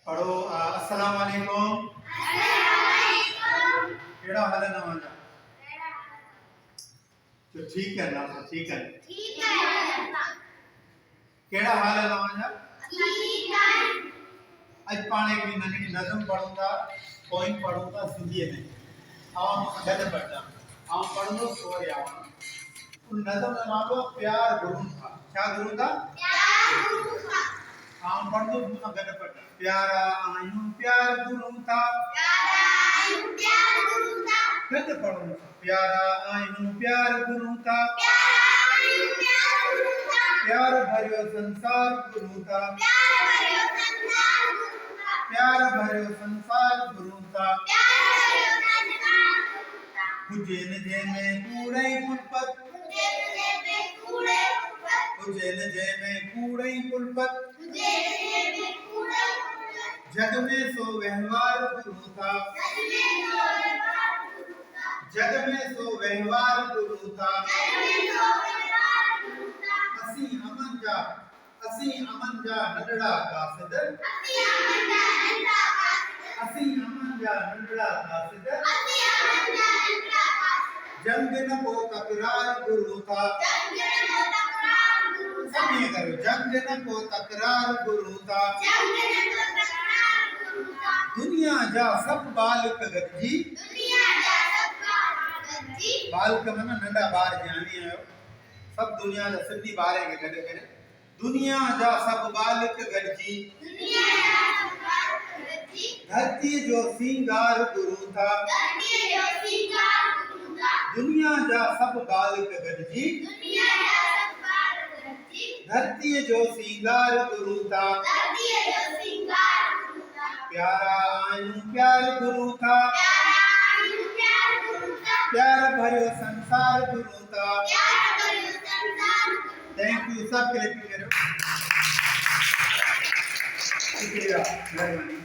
पढ़ो। अस्सलाम वालेकुम। केड़ा हाल है नवाजा? तो ठीक है ना, तो ठीक है। केड़ा हाल है नवाजा? आज पाने की ननी नज़म पढ़ूंगा, पॉइंट पढ़ूंगा सिंधी में। आवाम गद पढ़ता आवाम पढ़ूंगा सो या उन नज़म का नाम है प्यार गुरु था। क्या गुरु था? प्यार गुरु था। आवाम पढ़ूंगा गद पढ़ता प्यारा आयूं प्यार गुरु था। प्यारा आयूं प्यार गुरु था। गद पढ़ूंगा प्यारा आयूं प्यार गुरु था। प्यारा आयूं प्यार गुरु था। प्यार भरियो संसार गुरु था। प्यार भरियो संसार गुरु था। प्यार भरियो संसार गुरु था। प्यार भरियो संसार गुरु था। हुजैन जे में कूड़े कुलपत। हुजैन जे में कूड़े कुलपत। हुजैन जे में कूड़े कुलपत। हुजैन जे में कूड़े कुलपत। जग में सो व्यवहार गुरु था। जग में सो व्यवहार गुरु था। जग में सो व्यवहार गुरु था। जग में सो व्यवहार गुरु था। असी अमन जा नंढड़ा कासिद। असी अमन जा नंढड़ा कासिद। असी अमन जा नंढड़ा कासिद। असी अमन जा नंढड़ा कासिद। जंग न को तकरार गुरु था। जंग न को तकरार गुरु था। सब ये करो, जंग न को तकरार गुरु था। जंग न को तकरार गुरु था। दुनिया जा सब बालक गजी। दुनिया जा सब बालक गजी। बालक माना नंढा बार जानी आयो। सब दुनिया जा सिंधी बारे के गड करे। दुनिया जा सब बालक गजी। दुनिया जा सब बालक गजी। धरती जो सिंगार गुरु था। धरती जो सिंगार गुरु था। दुनिया जा सब बालक गजी। दुनिया जा सब बालक गजी। धरती जो सिंगार गुरु था। धरती जो सिंगार गुरु था। प्यारा आयूं प्यार गुरु था। प्यारा आयूं प्यार गुरु था। प्यार भरियो संसार गुरु था। प्यार भरियो संसार गुरु था। थैंक यू सब क्लिक करो। शुक्रिया, मेहरबानी।